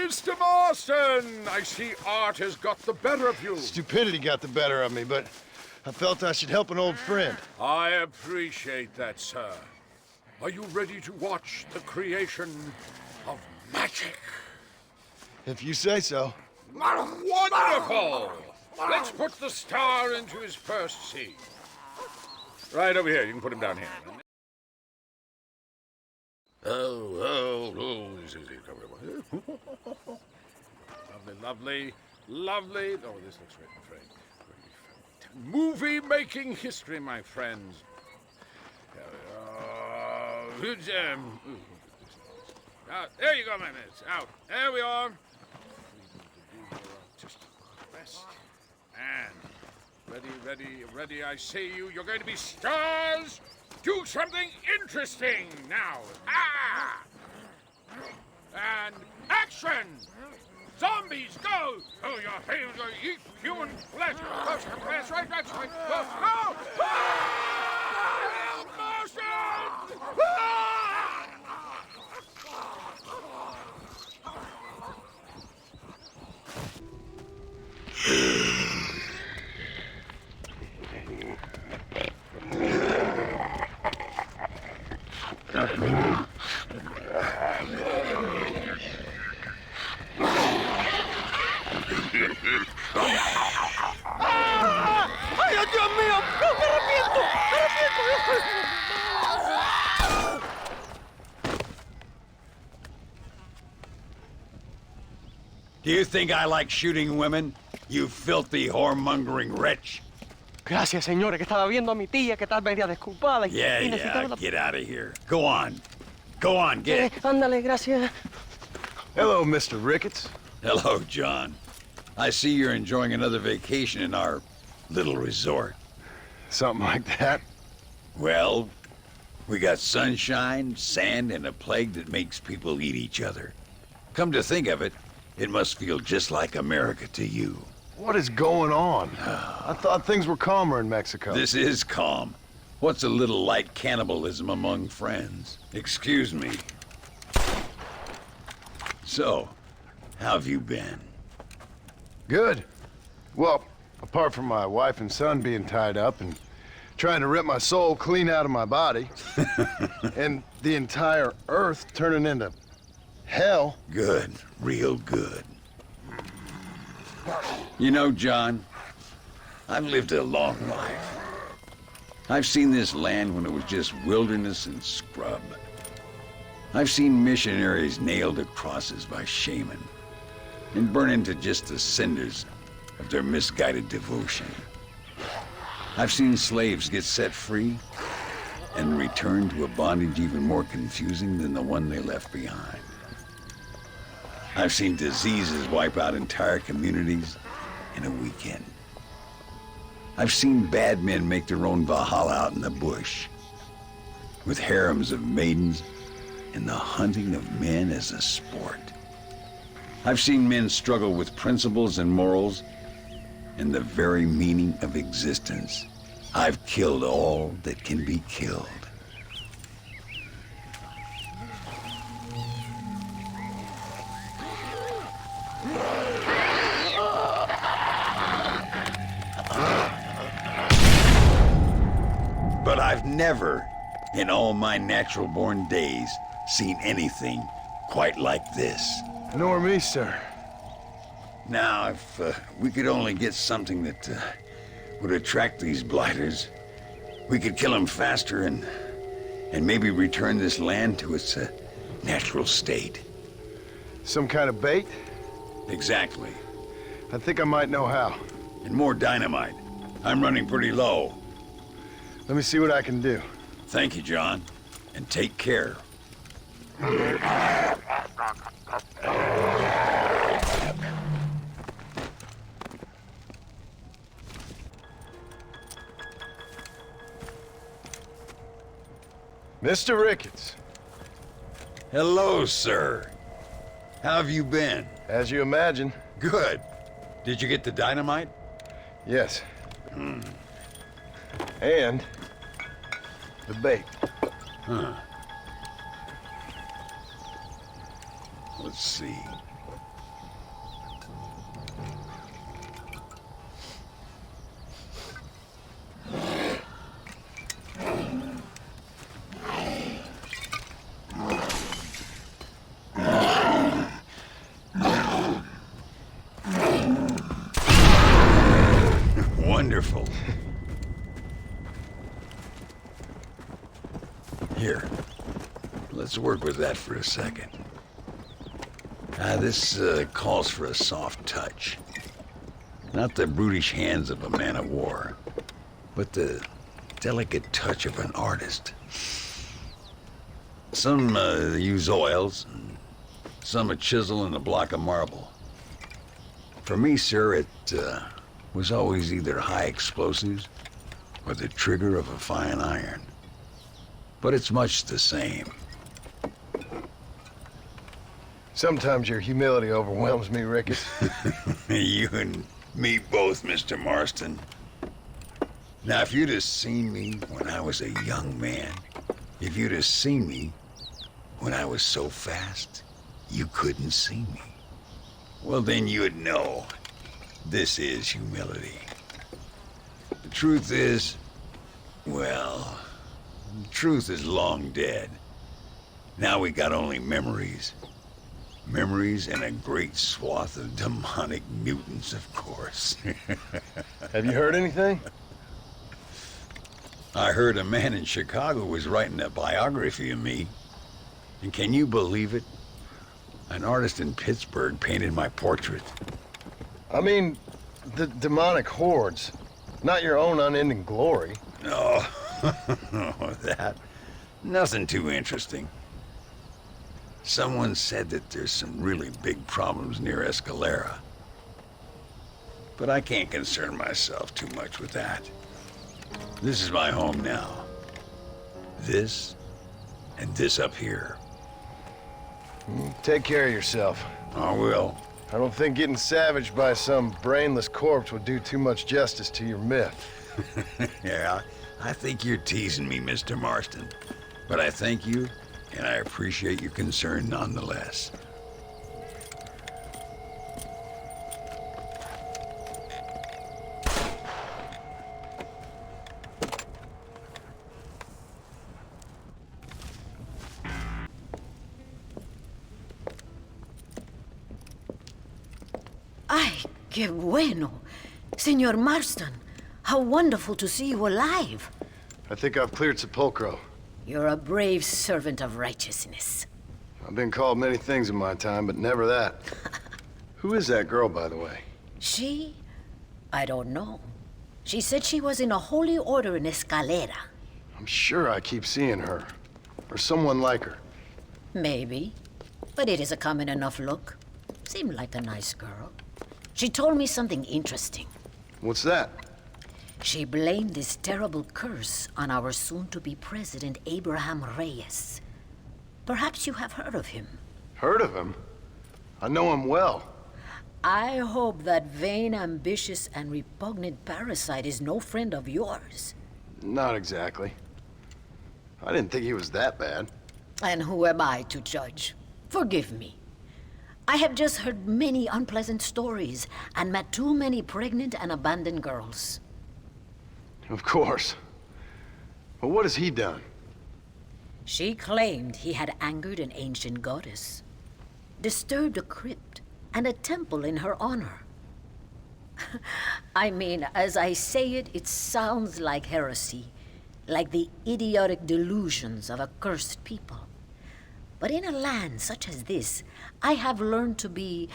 Mr. Marston! I see art has got the better of you. Stupidity got the better of me, but I felt I should help an old friend. I appreciate that, sir. Are you ready to watch the creation of magic? If you say so. Wonderful! Let's put the star into his first scene. Right over here. You can put him down here. Oh. Lovely. Oh, this looks great. Movie-making history, my friends. There you go, my minutes. Out. There we are. Just rest. And ready. I say you. You're going to be stars. Do something interesting now. And action. Zombies, go! Oh, your hands are eat human flesh. That's right. Go! Motion! ¡Ay, Dios mío! ¡No, me arrepiento! Do you think I like shooting women, you filthy whoremongering wretch? Gracias, señores, que estaba viendo a mi tía que tal venía desculpada y necesitaba... Get out of here. Go on, get. Ándale, gracias. Hello, Mr. Ricketts. Hello, John. I see you're enjoying another vacation in our little resort. Something like that. Well, we got sunshine, sand, and a plague that makes people eat each other. Come to think of it, it must feel just like America to you. What is going on? I thought things were calmer in Mexico. This is calm. What's a little light cannibalism among friends? Excuse me. So, how have you been? Good. Well, apart from my wife and son being tied up and trying to rip my soul clean out of my body, and the entire Earth turning into hell. Good. Real good. You know, John, I've lived a long life. I've seen this land when it was just wilderness and scrub. I've seen missionaries nailed to crosses by shaman and burn into just the cinders of their misguided devotion. I've seen slaves get set free and return to a bondage even more confusing than the one they left behind. I've seen diseases wipe out entire communities in a weekend. I've seen bad men make their own Valhalla out in the bush, with harems of maidens and the hunting of men as a sport. I've seen men struggle with principles and morals and the very meaning of existence. I've killed all that can be killed. But I've never, in all my natural-born days, seen anything quite like this. Nor me, sir. Now, if we could only get something that would attract these blighters, we could kill them faster and maybe return this land to its natural state. Some kind of bait? Exactly. I think I might know how. And more dynamite. I'm running pretty low. Let me see what I can do. Thank you, John. And take care. Mr. Ricketts. Hello, sir. How have you been? As you imagine. Good. Did you get the dynamite? Yes. And the bait. Let's see. Here, let's work with that for a second. This calls for a soft touch. Not the brutish hands of a man of war, but the delicate touch of an artist. Some use oils, and some a chisel and a block of marble. For me, sir, it was always either high explosives or the trigger of a fine iron. But it's much the same. Sometimes your humility overwhelms me, Ricketts. You and me both, Mr. Marston. Now, if you'd have seen me when I was a young man, if you'd have seen me when I was so fast, you couldn't see me. Well, then you'd know this is humility. The truth is, well, the truth is long dead. Now we got only memories. Memories and a great swath of demonic mutants, of course. Have you heard anything? I heard a man in Chicago was writing a biography of me. And can you believe it? An artist in Pittsburgh painted my portrait. I mean, the demonic hordes, not your own unending glory. No, that. Nothing too interesting. Someone said that there's some really big problems near Escalera. But I can't concern myself too much with that. This is my home now. This, and this up here. Take care of yourself. I will. I don't think getting savaged by some brainless corpse would do too much justice to your myth. Yeah, I think you're teasing me, Mr. Marston. But I thank you, and I appreciate your concern nonetheless. Ay, qué bueno. Señor Marston, how wonderful to see you alive. I think I've cleared Sepulcro. You're a brave servant of righteousness. I've been called many things in my time, but never that. Who is that girl, by the way? She? I don't know. She said she was in a holy order in Escalera. I'm sure I keep seeing her. Or someone like her. Maybe. But it is a common enough look. Seemed like a nice girl. She told me something interesting. What's that? She blamed this terrible curse on our soon-to-be president, Abraham Reyes. Perhaps you have heard of him. Heard of him? I know him well. I hope that vain, ambitious, and repugnant parasite is no friend of yours. Not exactly. I didn't think he was that bad. And who am I to judge? Forgive me. I have just heard many unpleasant stories and met too many pregnant and abandoned girls. Of course. But what has he done? She claimed he had angered an ancient goddess, disturbed a crypt and a temple in her honor. I mean, as I say it, it sounds like heresy, like the idiotic delusions of a cursed people. But in a land such as this, I have learned to be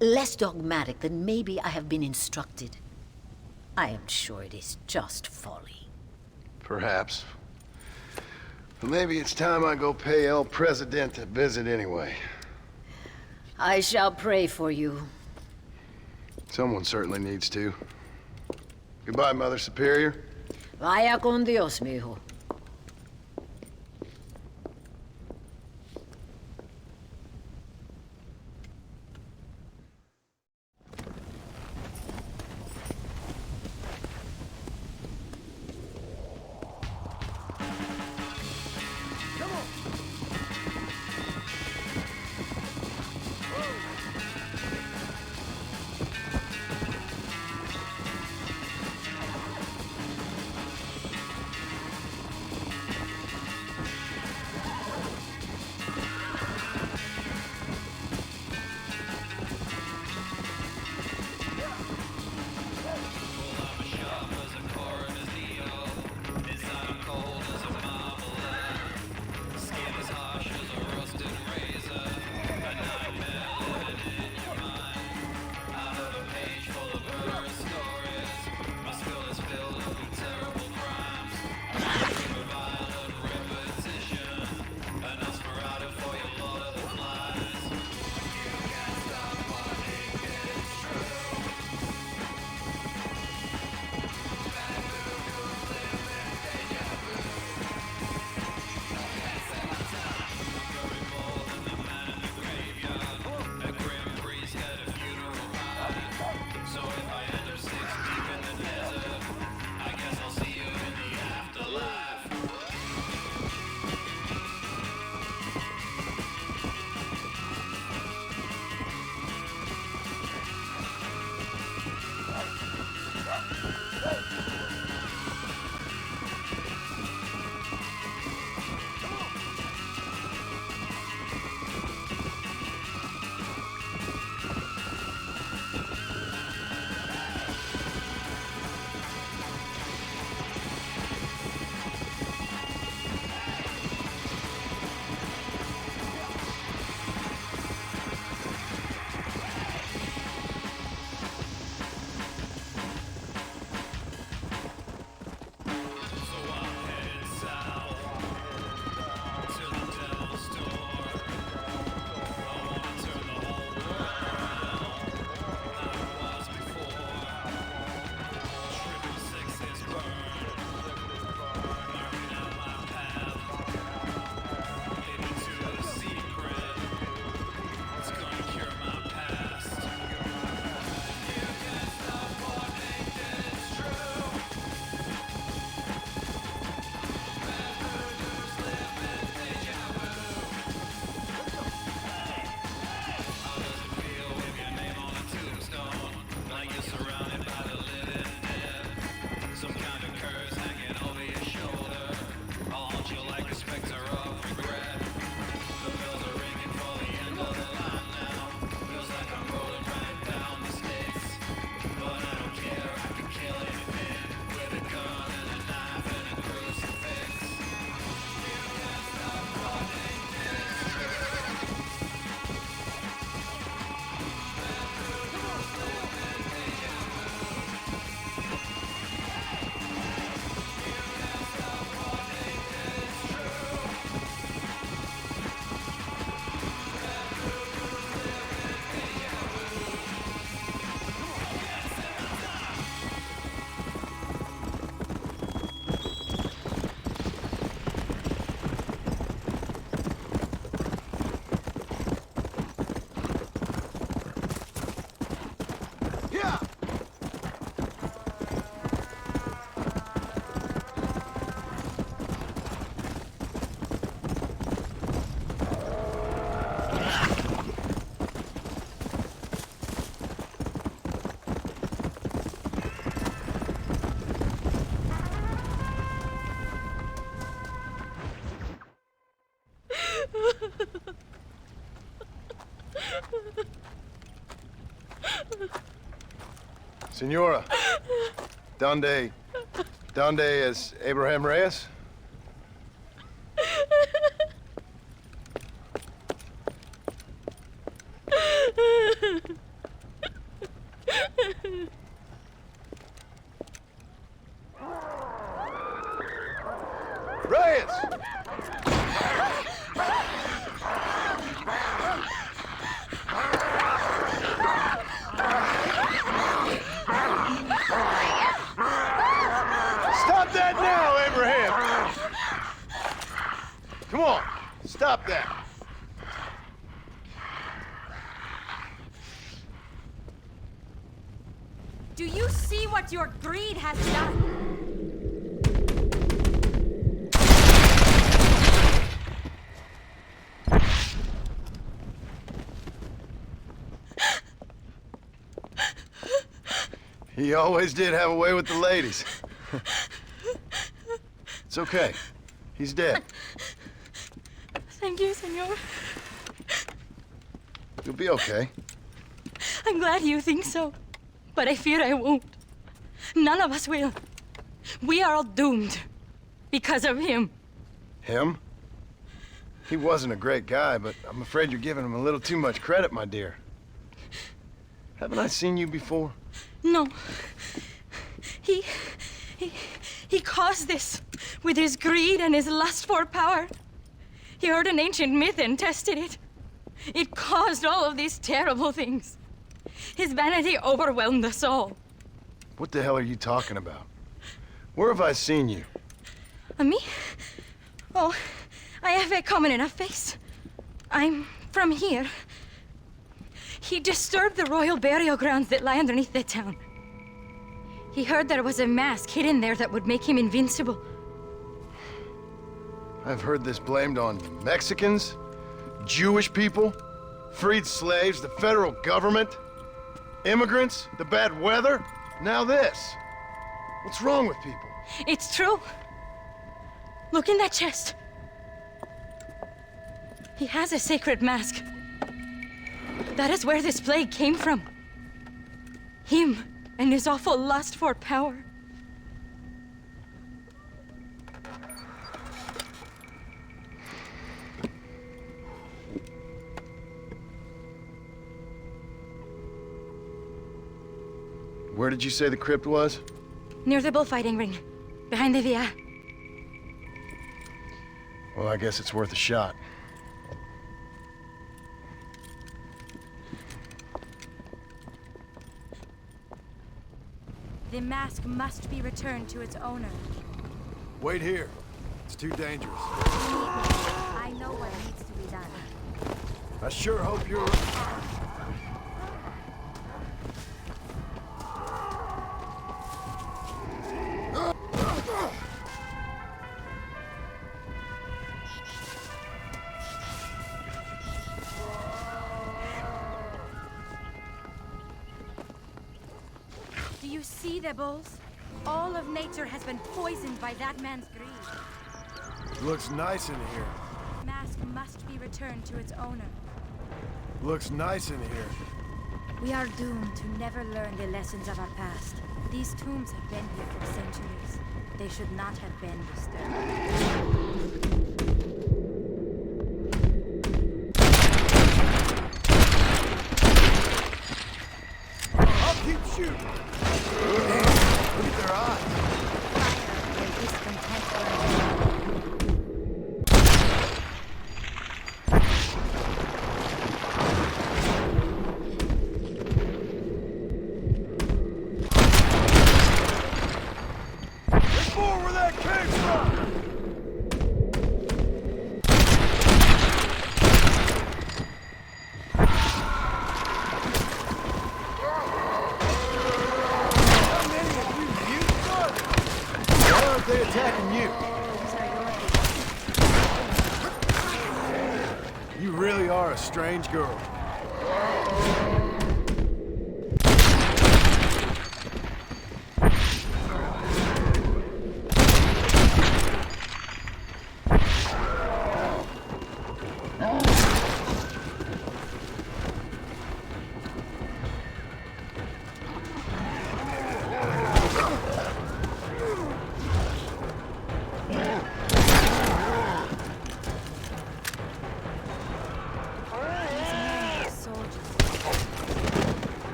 less dogmatic than maybe I have been instructed. I am sure it is just folly. Perhaps. But maybe it's time I go pay El Presidente a visit anyway. I shall pray for you. Someone certainly needs to. Goodbye, Mother Superior. Vaya con Dios, mijo. Senora. Donde es Abraham Reyes? Reyes! Stop that now, Abraham! Come on, stop that. Do you see what your greed has done? He always did have a way with the ladies. It's okay. He's dead. Thank you, senor. You'll be okay. I'm glad you think so. But I fear I won't. None of us will. We are all doomed. Because of him. Him? He wasn't a great guy, but I'm afraid you're giving him a little too much credit, my dear. Haven't I seen you before? No. He caused this with his greed and his lust for power. He heard an ancient myth and tested it. It caused all of these terrible things. His vanity overwhelmed us all. What the hell are you talking about? Where have I seen you? Me? Oh, I have a common enough face. I'm from here. He disturbed the royal burial grounds that lie underneath the town. He heard there was a mask hidden there that would make him invincible. I've heard this blamed on Mexicans, Jewish people, freed slaves, the federal government, immigrants, the bad weather, now this. What's wrong with people? It's true. Look in that chest. He has a sacred mask. That is where this plague came from. Him and his awful lust for power. Where did you say the crypt was? Near the bullfighting ring. Behind the Via. Well, I guess it's worth a shot. The mask must be returned to its owner. Wait here. It's too dangerous. I know what needs to be done. I sure hope you're... Do you see the bulls? All of nature has been poisoned by that man's greed. Looks nice in here. Mask must be returned to its owner. Looks nice in here. We are doomed to never learn the lessons of our past. These tombs have been here for centuries. They should not have been disturbed. I'll keep shooting. Damn, look at their eyes. Fire and discontent burn. There's more where that came from. How many of you mutants are there? Why aren't they attacking you? You really are a strange girl.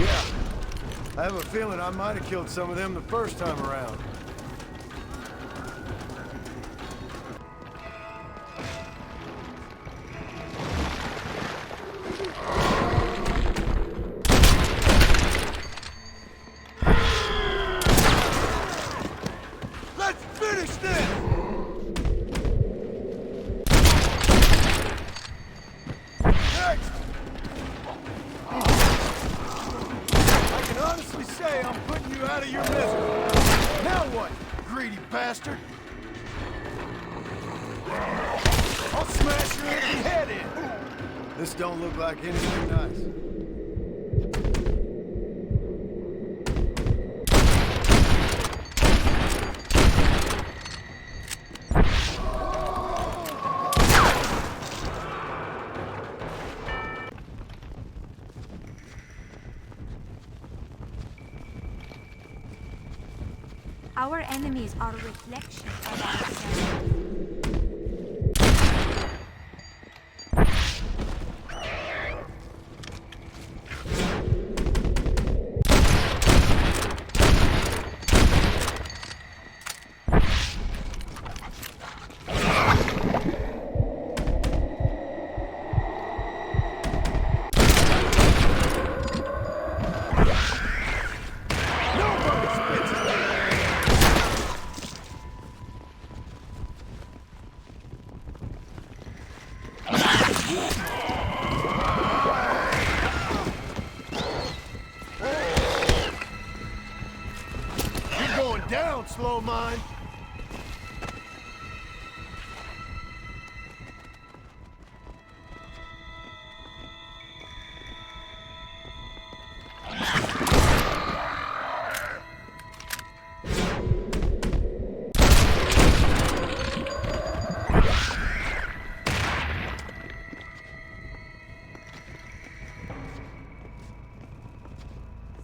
Yeah. I have a feeling I might have killed some of them the first time around. Let's finish this! Next! I can honestly say I'm putting you out of your misery. Now what, greedy bastard? I'll smash your empty head in. This don't look like anything nice. Our enemies are a reflection of ourselves. You're going down, slow mind.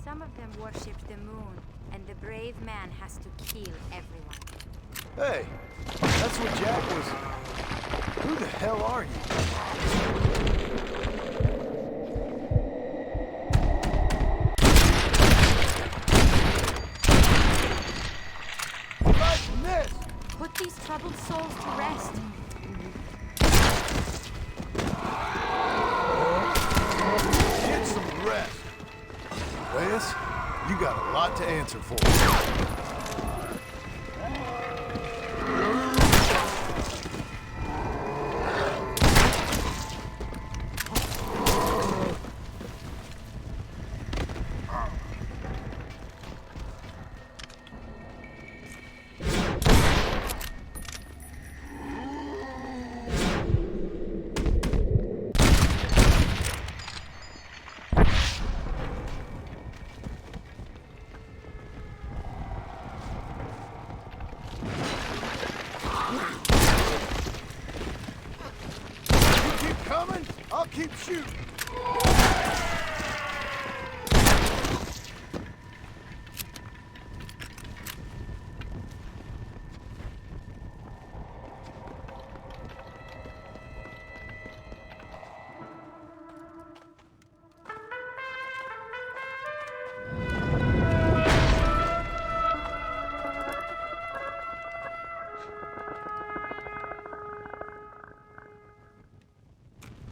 Some of them worship the moon, and the brave man has to kill everyone. Hey, that's what Jack was... Who the hell are you? Right from this! Put these troubled souls to rest. Get some rest. Reyes, you got a lot to answer for. You keep coming, I'll keep shooting.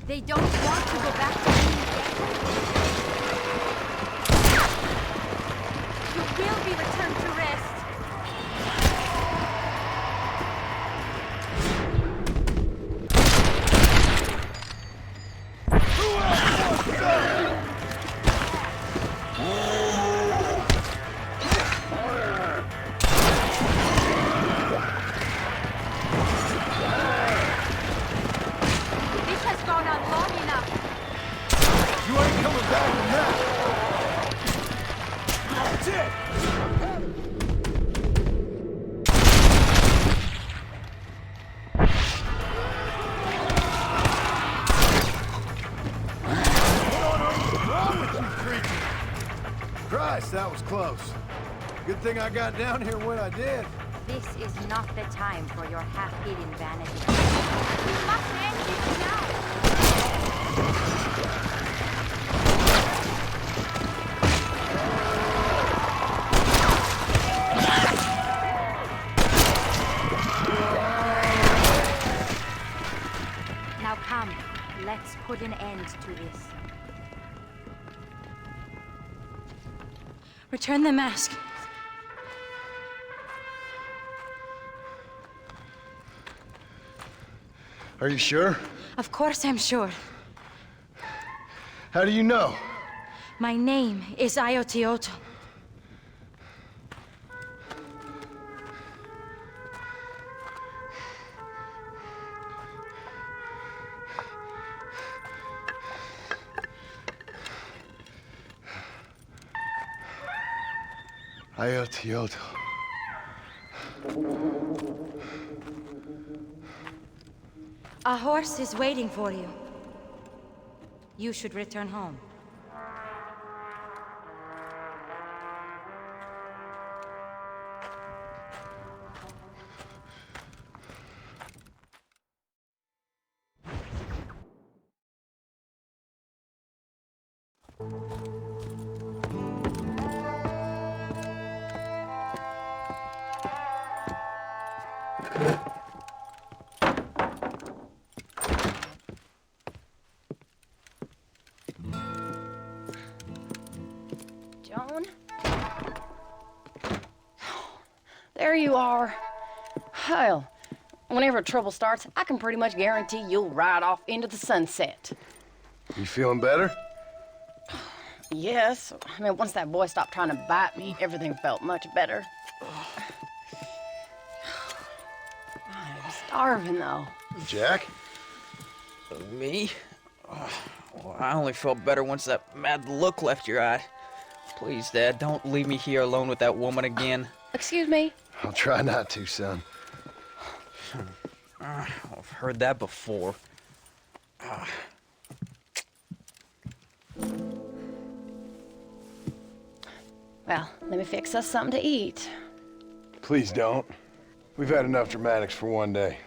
They don't want to go back to Undead. You will be returned to rest. This has gone on long enough. You ain't coming back from that. That's it. What on earth is wrong with you creatures? Christ, that was close. Good thing I got down here when I did. This is not the time for your half-hidden vanity. We must end this now. to this. Return the mask. Are you sure? Of course I'm sure. How do you know? My name is Ayotioto. Ayotioto. A horse is waiting for you. You should return home. Joan? There you are. Hell, whenever trouble starts, I can pretty much guarantee you'll ride off into the sunset. You feeling better? Yes. I mean, once that boy stopped trying to bite me, everything felt much better. I'm starving, though. Jack? Me? Well, I only felt better once that mad look left your eye. Please, Dad, don't leave me here alone with that woman again. Excuse me? I'll try not to, son. I've heard that before. Well, let me fix us something to eat. Please don't. We've had enough dramatics for one day.